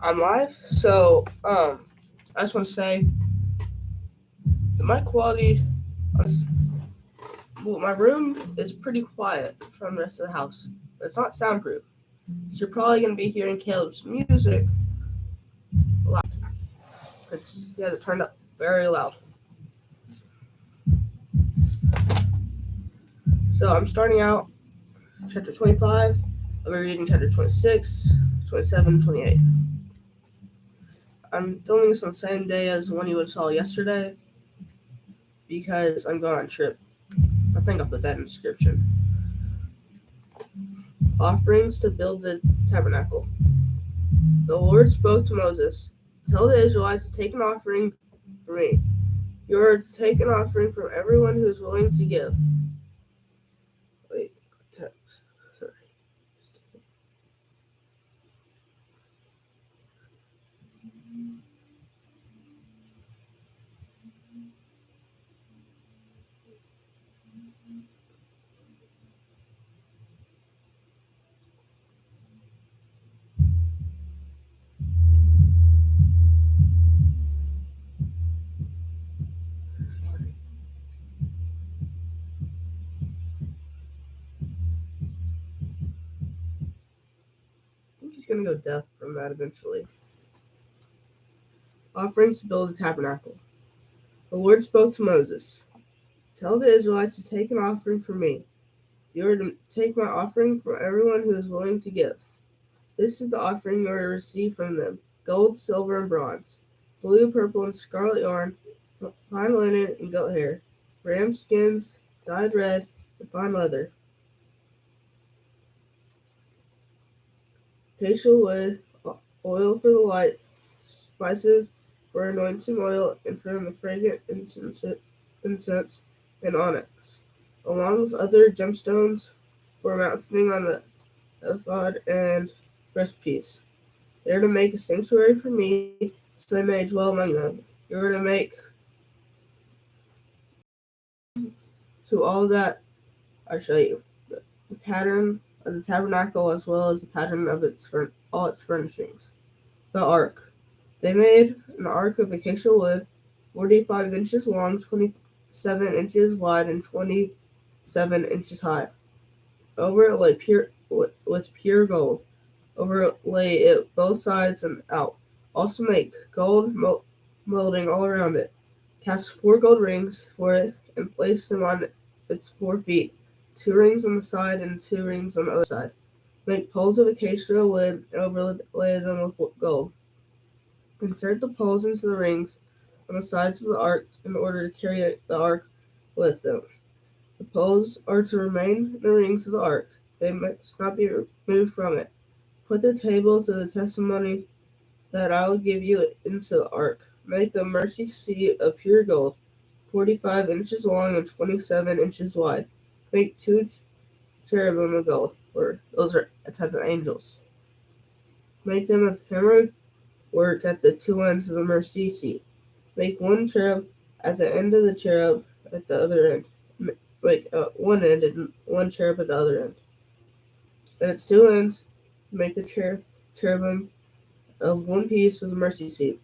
I'm live. I just want to say the mic quality on this, well, my room is pretty quiet from the rest of the house. But it's not soundproof. So you're probably going to be hearing Caleb's music loud. He has it turned up very loud. So I'm starting out chapter 25. I'll be reading chapter 26, 27, 28. I'm filming this on the same day as the one you would saw yesterday because I'm going on a trip. I think I'll put that in the description. Offerings to build the tabernacle. The Lord spoke to Moses, "Tell the Israelites to take an offering for me. You are to take an offering from everyone who is willing to give." Wait, sorry. Sorry. I think he's gonna go deaf from that eventually. Offerings to build a tabernacle. The Lord spoke to Moses, "Tell the Israelites to take an offering for me. You are to take my offering from everyone who is willing to give. This is the offering you are to receive from them: gold, silver, and bronze, blue, purple, and scarlet yarn, fine linen, and goat hair, ram skins, dyed red, and fine leather, acacia wood, oil for the light, spices for anointing oil, and for the fragrant incense and onyx, along with other gemstones for mounting on the ephod and breastpiece. They are to make a sanctuary for me, so I may dwell among them. You are to make to all that I show you the pattern of the tabernacle as well as the pattern of all its furnishings. The ark. They made an ark of acacia wood, 45 inches long, 27 inches wide, and 27 inches high. Over it lay with pure gold. Overlay it both sides and out. Also make gold molding all around it. Cast 4 gold rings for it and place them on its 4 feet, 2 rings on the side and 2 rings on the other side. Make poles of acacia wood and overlay them with gold. Insert the poles into the rings on the sides of the ark in order to carry the ark with them. The poles are to remain in the rings of the ark. They must not be removed from it. Put the tables of the testimony that I will give you into the ark. Make the mercy seat of pure gold, 45 inches long and 27 inches wide. Make 2 cherubim of gold, or those are a type of angels. Make them of hammered work at the 2 ends of the mercy seat. Make 1 cherub at the end of the cherub at the other end. Make one end and 1 cherub at the other end. At its 2 ends, make the cherubim of one piece of the mercy seat.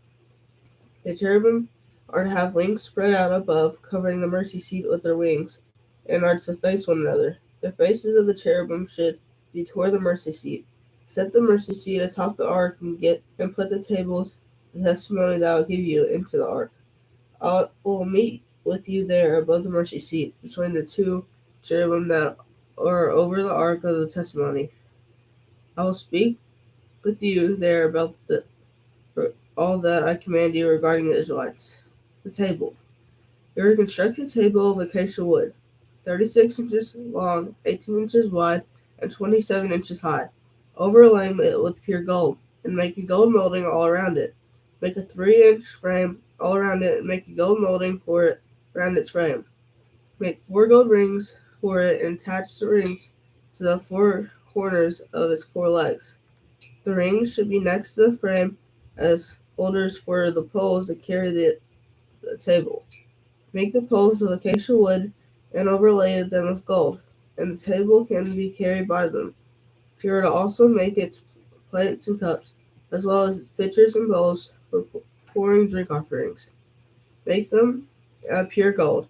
The cherubim are to have wings spread out above, covering the mercy seat with their wings, and are to face one another. The faces of the cherubim should be toward the mercy seat. Set the mercy seat atop the ark and put the tables, the testimony that I will give you, into the ark. I will meet with you there above the mercy seat, between the 2 cherubim that are over the ark of the testimony. I will speak with you there about all that I command you regarding the Israelites. The table. You are to construct a table of acacia wood, 36 inches long, 18 inches wide, and 27 inches high, overlaying it with pure gold, and make a gold molding all around it. Make a 3-inch frame all around it, and make a gold molding for it around its frame. Make 4 gold rings for it, and attach the rings to the 4 corners of its 4 legs. The rings should be next to the frame as holders for the poles that carry the table. Make the poles of acacia wood and overlay them with gold, and the table can be carried by them. You are to also make its plates and cups, as well as its pitchers and bowls for pouring drink offerings. Make them out of pure gold.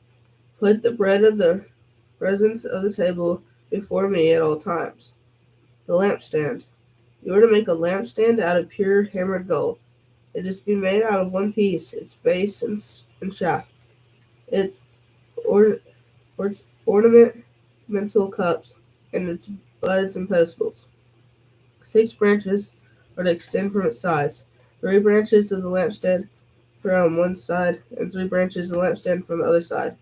Put the bread of the presence of the table before me at all times. The lampstand. You are to make a lampstand out of pure hammered gold. It is to be made out of one piece, its base and shaft, its or, its ornamental cups, and its buds and pedestals. 6 branches are to extend from its sides. 3 branches of the lampstand from one side, and 3 branches of the lampstand from the other side.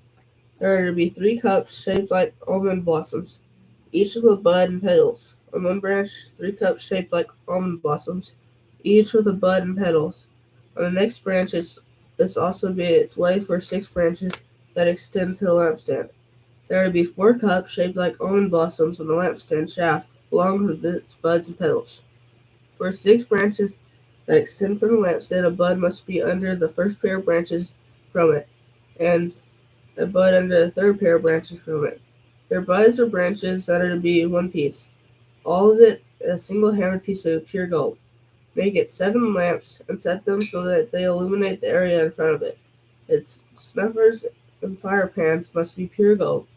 There are to be 3 cups shaped like almond blossoms, each with a bud and petals. On one branch, 3 cups shaped like almond blossoms, each with a bud and petals. On the next branch is also be its way for 6 branches that extend to the lampstand. There are to be 4 cups shaped like almond blossoms on the lampstand shaft, along with its buds and petals. For 6 branches that extend from the lampstand, a bud must be under the first pair of branches from it, and a bud under the third pair of branches from it. Their buds or branches that are to be one piece, all of it a single hammered piece of pure gold. Make it 7 lamps and set them so that they illuminate the area in front of it. Its snuffers and fire pans must be pure gold.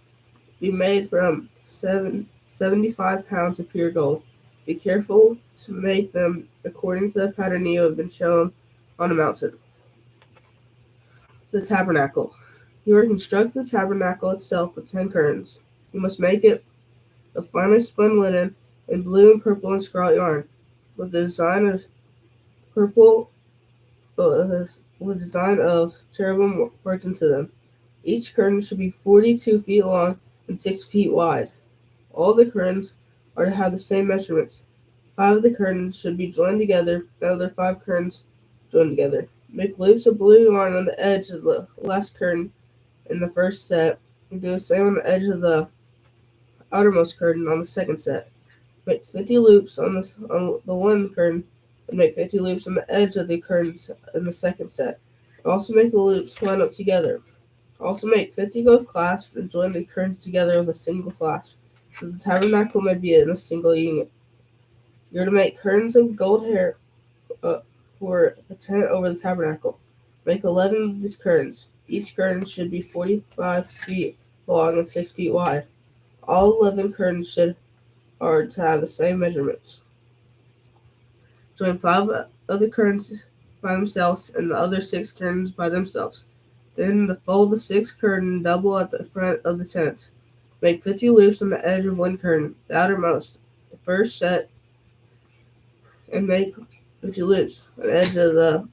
Be made from 75 pounds of pure gold. Be careful to make them according to the pattern you have been shown on the mountain. The tabernacle. You are to construct the tabernacle itself with 10 curtains. You must make it of finely spun linen in blue and purple and scarlet yarn, with the design of purple with design of cherubim worked into them. Each curtain should be 42 feet long and 6 feet wide. All the curtains are to have the same measurements. 5 of the curtains should be joined together, the other 5 curtains joined together. Make loops of blue yarn on the edge of the last curtain in the first set, and do the same on the edge of the outermost curtain on the second set. Make 50 loops on the one curtain, and make 50 loops on the edge of the curtains in the second set. Also make the loops line up together. Also make 50 gold clasps and join the curtains together with a single clasp, so the tabernacle may be in a single unit. You are to make curtains of gold hair for a tent over the tabernacle. Make 11 of these curtains. Each curtain should be 45 feet long and 6 feet wide. All 11 curtains are to have the same measurements. Join 5 of the curtains by themselves and the other 6 curtains by themselves. Then fold the 6th curtain double at the front of the tent. Make 50 loops on the edge of one curtain, the outermost, the first set, and make 50 loops on the edge of the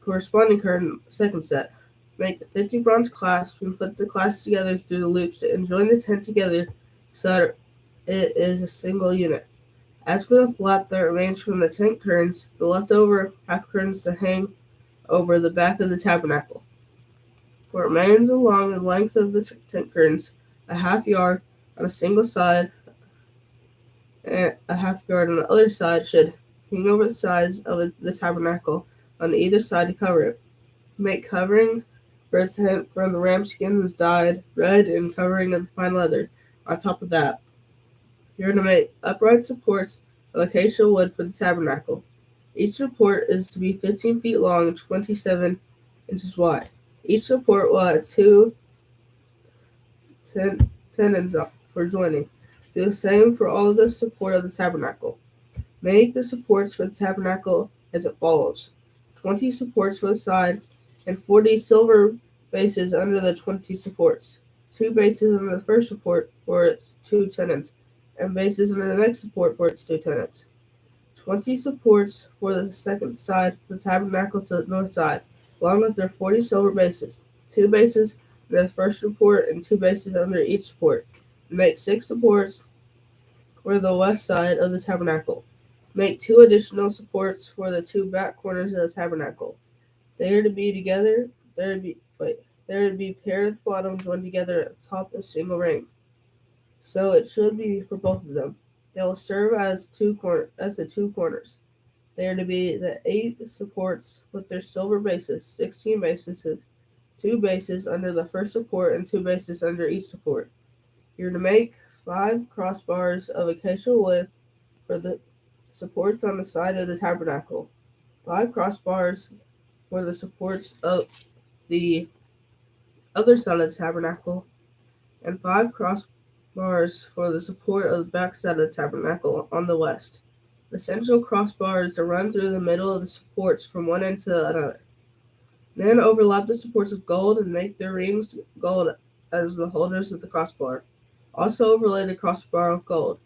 corresponding curtain, second set. Make the 50 bronze clasps and put the clasps together through the loops and join the tent together so that it is a single unit. As for the flap that remains from the tent curtains, the leftover half curtains to hang over the back of the tabernacle. For it remains along the length of the tent curtains, a half yard on a single side and a half yard on the other side should hang over the sides of the tabernacle on either side to cover it. Make covering for its tent from the ram skins dyed red and covering of fine leather. On top of that, you're to make upright supports of acacia wood for the tabernacle. Each support is to be 15 feet long and 27 inches wide. Each support will have 2 tenons for joining. Do the same for all the support of the tabernacle. Make the supports for the tabernacle as it follows: 20 supports for the side, and 40 silver bases under the 20 supports. 2 bases under the first support for its 2 tenons, and bases under the next support for its 2 tenons. 20 supports for the second side of the tabernacle to the north side, along with their 40 silver bases. 2 bases under the first support and 2 bases under each support. Make 6 supports for the west side of the tabernacle. Make 2 additional supports for the 2 back corners of the tabernacle. They are to be together. They are to be paired at the bottom, joined together at the top, a single ring. So it should be for both of them. They will serve as the 2 corners. They are to be the 8 supports with their silver bases, 16 bases, 2 bases under the first support and 2 bases under each support. You're to make 5 crossbars of acacia wood for the supports on the side of the tabernacle, 5 crossbars for the supports of the other side of the tabernacle, and 5 crossbars for the support of the back side of the tabernacle on the west. The central crossbar is to run through the middle of the supports from one end to another. Then overlap the supports with gold and make their rings gold as the holders of the crossbar. Also overlay the crossbar with gold.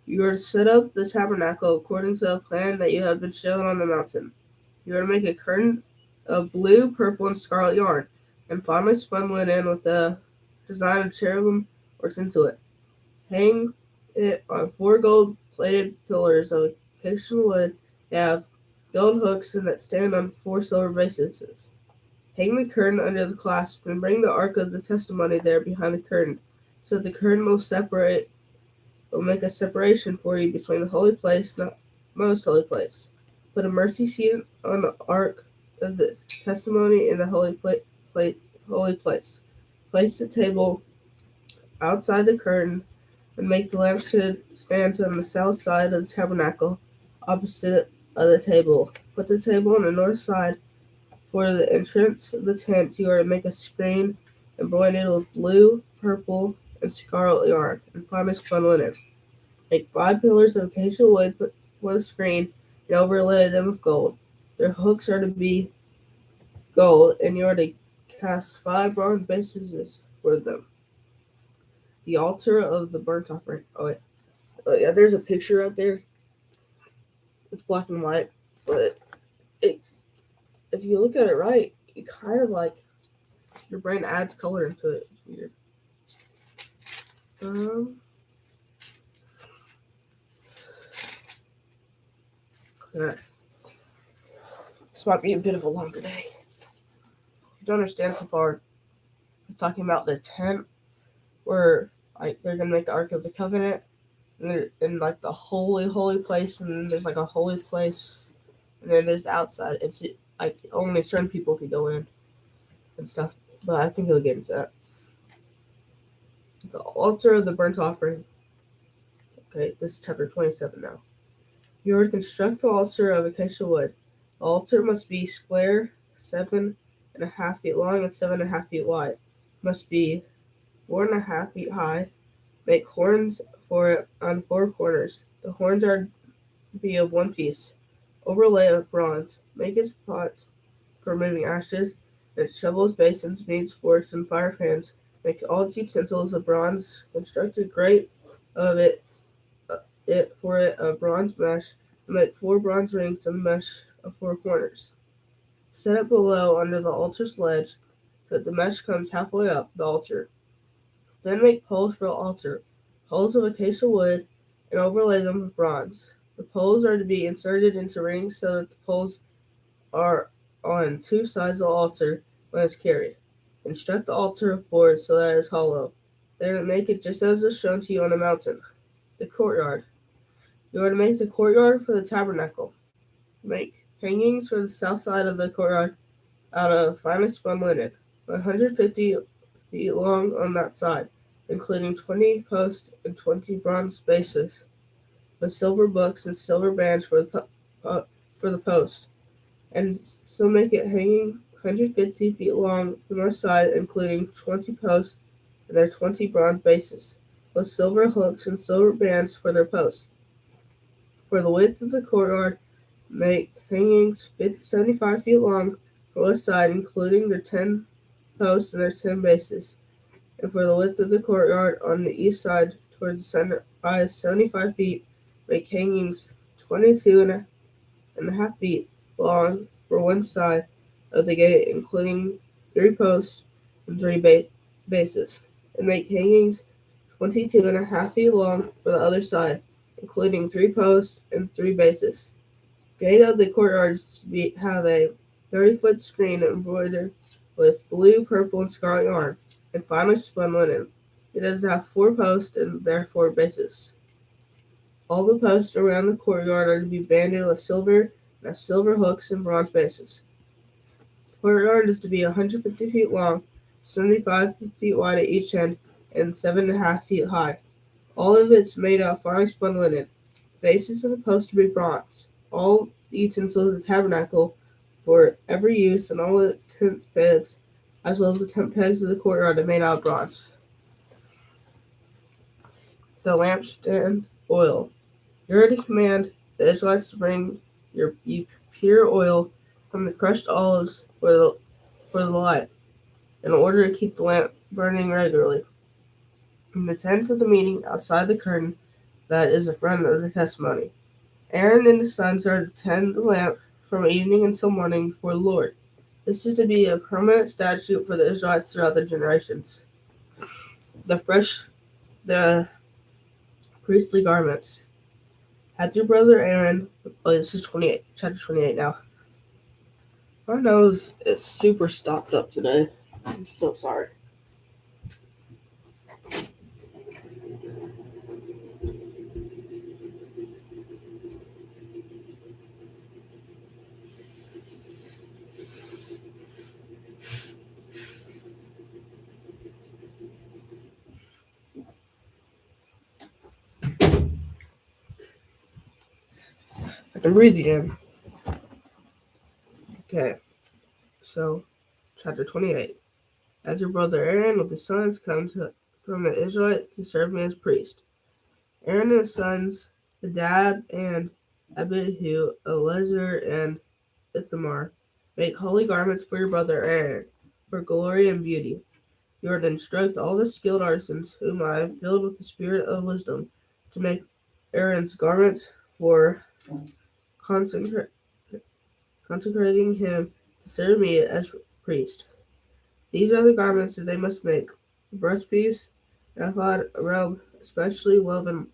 You are to set up the tabernacle according to the plan that you have been shown on the mountain. You are to make a curtain of blue, purple, and scarlet yarn, and finely spun linen with a design of cherubim worked into it. Hang it on 4 gold-plated pillars of acacia wood that have gold hooks and that stand on 4 silver bases. Hang the curtain under the clasp and bring the ark of the testimony there behind the curtain, so that the curtain will make a separation for you between the holy place and the most holy place. Put a mercy seat on the ark of the testimony in the holy place. Place the table outside the curtain and make the lampstand on the south side of the tabernacle, opposite of the table. Put the table on the north side. For the entrance of the tent, you are to make a screen embroidered with blue, purple, and scarlet yarn, and finely spun linen. Make 5 pillars of acacia wood for the screen, and overlay them with gold. Their hooks are to be gold, and you are to cast 5 bronze bases for them. The altar of the burnt offering. Oh yeah, there's a picture out there. It's black and white, but if you look at it right, it kind of like your brain adds color into it. It's weird. Okay. This might be a bit of a longer day. You don't understand so far. It's talking about the tent where like they're gonna make the Ark of the Covenant, and they're in like the holy place, and then there's like a holy place, and then there's the outside. It's like only certain people can go in and stuff. But I think he'll get into that. The altar of the burnt offering. Okay, this is chapter 27 now. You are to construct the altar of acacia wood. The altar must be square, 7.5 feet long and 7.5 feet wide. Must be 4.5 feet high. Make horns for it on 4 corners. The horns are to be of one piece. Overlay of bronze. Make its pots for removing ashes, and its shovels, basins, beads, forks, and fire pans. Make all its utensils of bronze. Construct a grate of it for a bronze mesh, and make 4 bronze rings on the mesh of 4 corners. Set it below under the altar's ledge, so that the mesh comes halfway up the altar. Then make poles for the altar, poles of acacia wood, and overlay them with bronze. The poles are to be inserted into rings so that the poles are on 2 sides of the altar when it's carried. Construct the altar with boards so that it is hollow. Then make it just as is shown to you on the mountain. The courtyard. You are to make the courtyard for the tabernacle. Make hangings for the south side of the courtyard out of finely spun linen, 150 feet long on that side, including 20 posts and 20 bronze bases, with silver books and silver bands for the post, and so make it hanging 150 feet long the north side, including 20 posts and their 20 bronze bases, with silver hooks and silver bands for their posts. For the width of the courtyard, make hangings 75 feet long for each side, including their 10 posts and their 10 bases. And for the width of the courtyard on the east side towards the center, by 75 feet, make hangings 22.5 feet long for one side of the gate, including 3 posts and 3 bases. And make hangings 22.5 feet long for the other side, including 3 posts and 3 bases. Gate of the courtyard have a 30-foot screen embroidered with blue, purple, and scarlet yarn, and finely spun linen. It does have 4 posts and therefore bases. All the posts around the courtyard are to be banded with silver and have silver hooks and bronze bases. The courtyard is to be 150 feet long, 75 feet wide at each end, and 7.5 feet high. All of it's made of finely spun linen. bases are supposed to be bronze. All the utensils of the tabernacle for every use and all its tent pegs, as well as the tent pegs of the courtyard, are made out of bronze. The lampstand oil. You are to command the Israelites to bring you pure oil from the crushed olives for the light, in order to keep the lamp burning regularly. In the tents of the meeting, outside the curtain that is in front of the testimony, Aaron and his sons are to tend the lamp from evening until morning before the Lord. This is to be a permanent statute for the Israelites throughout their generations. The priestly garments. Had your brother Aaron. Oh, this is 28, chapter 28 now. My nose is super stopped up today. I'm so sorry. I can read again. Okay, so chapter 28. As your brother Aaron with his sons come from the Israelites to serve me as priest. Aaron and his sons, Nadab and Abihu, Eleazar and Ithamar, make holy garments for your brother Aaron, for glory and beauty. You are to instruct all the skilled artisans whom I have filled with the spirit of wisdom to make Aaron's garments for consecrating him to serve me as priest. These are the garments that they must make: a breastpiece, ephod, a robe, especially woven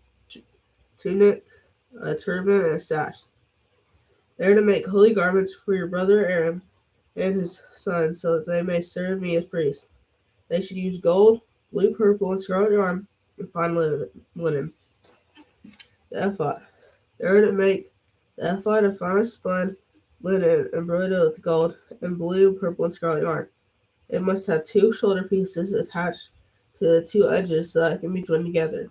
tunic, a turban, and a sash. They are to make holy garments for your brother Aaron and his sons, so that they may serve me as priests. They should use gold, blue, purple, and scarlet yarn, and fine linen. The ephod. They are to make the ephod of finely spun linen embroidered with gold and blue, purple, and scarlet yarn. It must have 2 shoulder pieces attached to the 2 edges so that it can be joined together.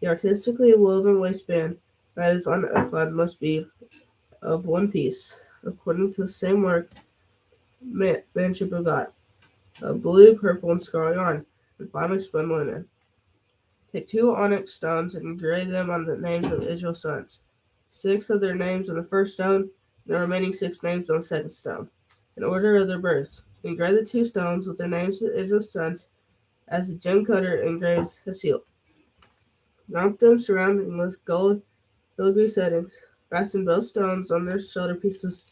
The artistically woven waistband that is on the ephod must be of 1 piece, according to the same workmanship of God, of blue, purple, and scarlet yarn, and finely spun linen. Take 2 onyx stones and engrave them on the names of Israel's sons. 6 of their names on the first stone, and the remaining 6 names on the second stone, in order of their birth. Engrave the 2 stones with their names of Israel's sons, as the gem cutter engraves a seal. Mount them surrounding with gold filigree settings. Fasten both stones on their shoulder pieces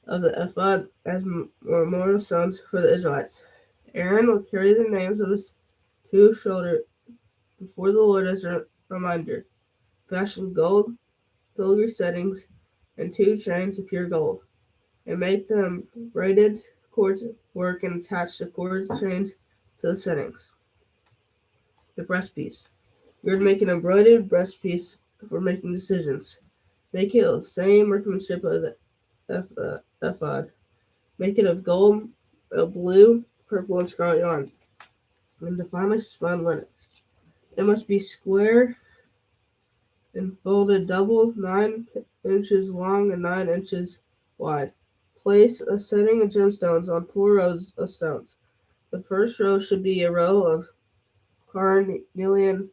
of the ephod as memorial stones for the Israelites. Aaron will carry the names of his 2 shoulders before the Lord as a reminder. Fashion gold filigree settings and 2 chains of pure gold, and make them braided cord work and attach the cord chains to the settings. The breastpiece. You are to make an embroidered breastpiece for making decisions. Make it of the same workmanship of the ephod. Make it of gold, blue, purple, and scarlet yarn, and the finely spun linen. It must be square and folded double, 9 inches long and 9 inches wide. Place a setting of gemstones on 4 rows of stones. The first row should be a row of carnelian,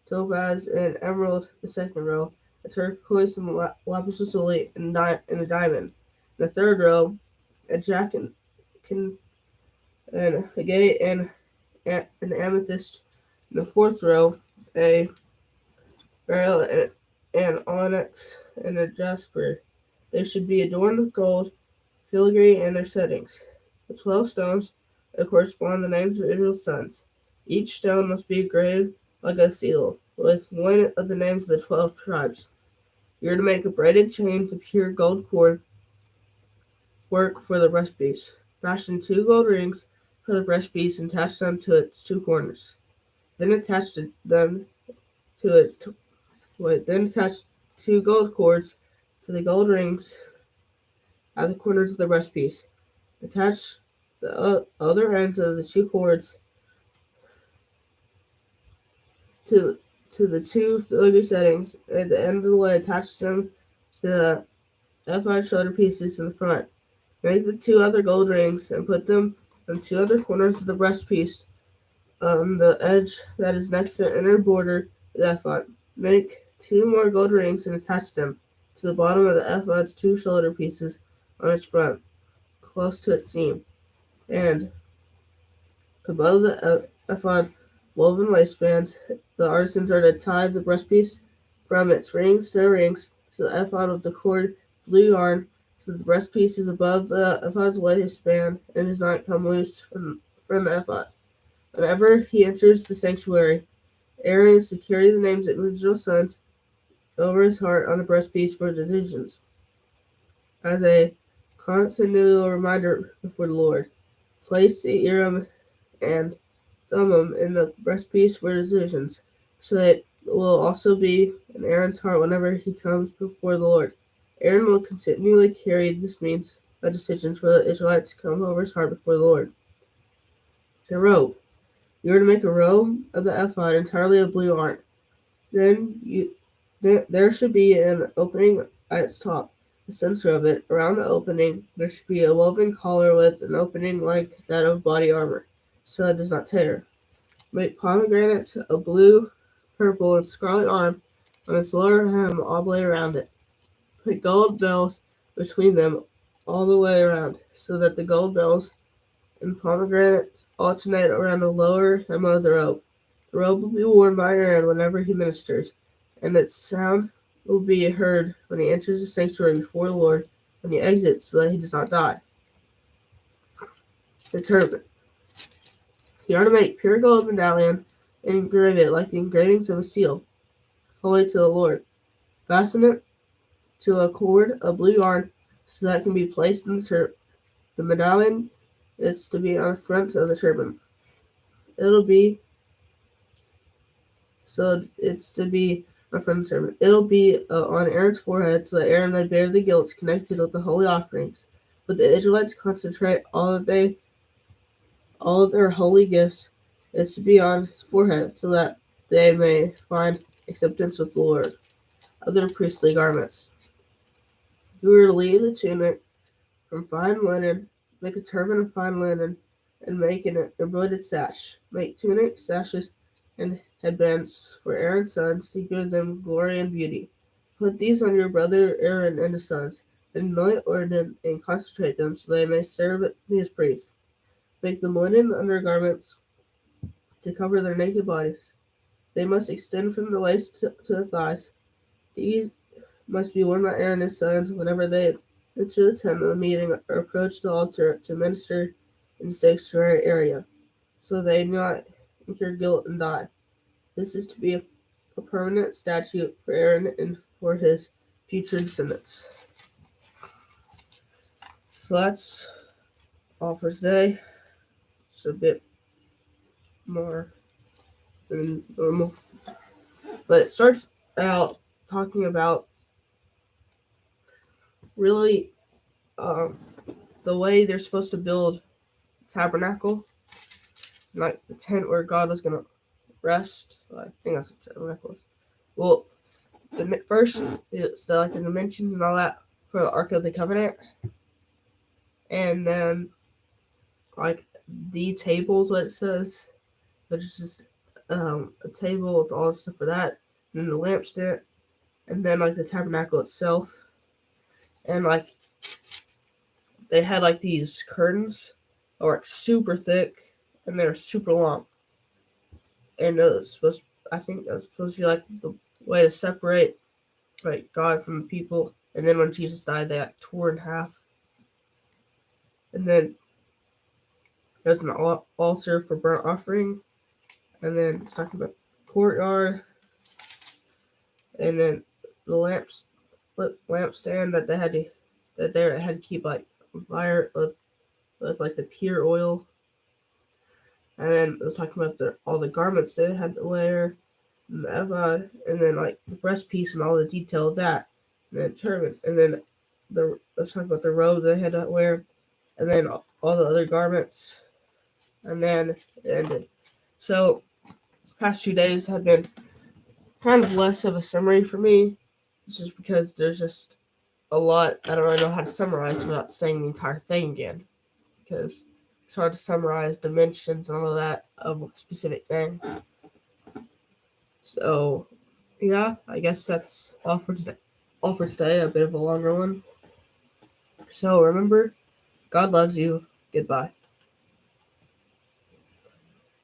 topaz, and emerald. The second row, a turquoise and lapis lazuli and a diamond. The third row, a jack and agate and an amethyst. In the fourth row, a beryl and an onyx and a jasper. They should be adorned with gold filigree and their settings. The 12 stones that correspond to the names of Israel's sons. Each stone must be engraved like a seal, with one of the names of the 12 tribes. You are to make a braided chains of pure gold cord work for the breastpiece. Fashion 2 gold rings for the breastpiece and attach them to its 2 corners. Then attach them to its then attach 2 gold cords to the gold rings at the corners of the breastpiece. Attach the other ends of the 2 cords to to the two filigree settings at the end of the way. Attach them to the ephod shoulder pieces in the front. Make the two other gold rings and put them on two other corners of the breastpiece on the edge that is next to the inner border of the ephod. Make two more gold rings and attach them to the bottom of the ephod's two shoulder pieces on its front, close to its seam, and above the ephod woven waistbands. The artisans are to tie the breastpiece from its rings to the rings to the ephod with the cord blue yarn, so the breastpiece is above the ephod's waistband and does not come loose from the ephod. Whenever he enters the sanctuary, Aaron is to carry the names of Israel's sons over his heart on the breastpiece for decisions, as a continual reminder before the Lord. Place the Urim and Thummim in the breastpiece for decisions, so that it will also be in Aaron's heart whenever he comes before the Lord. Aaron will continually carry this means of decisions for the Israelites to come over his heart before the Lord. The robe. You are to make a robe of the ephod entirely of blue yarn. Then there should be an opening at its top, the center of it. Around the opening, there should be a woven collar with an opening like that of body armor, so it does not tear. Make pomegranates of blue, purple, and scarlet yarn on its lower hem all the way around it. Put gold bells between them all the way around, so that the gold bells and pomegranates alternate around the lower hem of the robe. The robe will be worn by Aaron whenever he ministers, and its sound will be heard when he enters the sanctuary before the Lord, when he exits, so that he does not die. The turban. You are to make pure gold medallion and engrave it like the engravings of a seal, holy to the Lord. Fasten it to a cord of blue yarn so that it can be placed in the turban. The medallion is to be on the front of the turban. It'll be on Aaron's forehead, so that Aaron may bear the guilt connected with the holy offerings. But the Israelites concentrate all of their holy gifts is to be on his forehead, so that they may find acceptance with the Lord. Other priestly garments. You are to lead the tunic from fine linen, make a turban of fine linen, and make an embroidered sash. Make tunics, sashes, and headbands for Aaron's sons to give them glory and beauty. Put these on your brother Aaron and his sons, and anoint, ordain, and consecrate them, so they may serve me as priests. Make them linen undergarments to cover their naked bodies. They must extend from the waist to the thighs. These must be worn by Aaron and his sons whenever they enter the tent of the meeting or approach the altar to minister in the sanctuary area, so they do not incur guilt and die. This is to be a permanent statute for Aaron and for his future descendants. So that's all for today. It's a bit more than normal, but it starts out talking about really the way they're supposed to build the tabernacle, like the tent where God was going to rest. I think that's what tabernacle is. Well, first, it's like the dimensions and all that for the Ark of the Covenant. And then, like, the tables, what it says. There's just a table with all the stuff for that. And then the lampstand. And then, like, the tabernacle itself. And, like, they had, like, these curtains that were, like, super thick. And they're super long. And I think that was supposed to be, like, the way to separate, like, God from the people. And then when Jesus died, they, like, tore in half. And then there's an altar for burnt offering. And then it's talking about courtyard. And then the lampstand that they had to keep like fire with like the pure oil. And then it was talking about all the garments they had to wear, and the ephod, and then like the breastpiece and all the detail of that, and then turban, and then let's talk about the robe they had to wear, and then all the other garments, and then it ended. So, past 2 days have been kind of less of a summary for me, just because there's just a lot I don't really know how to summarize without saying the entire thing again. Because it's hard to summarize dimensions and all of that of a specific thing. So, yeah, I guess that's all for today. All for today, a bit of a longer one. So remember, God loves you. Goodbye.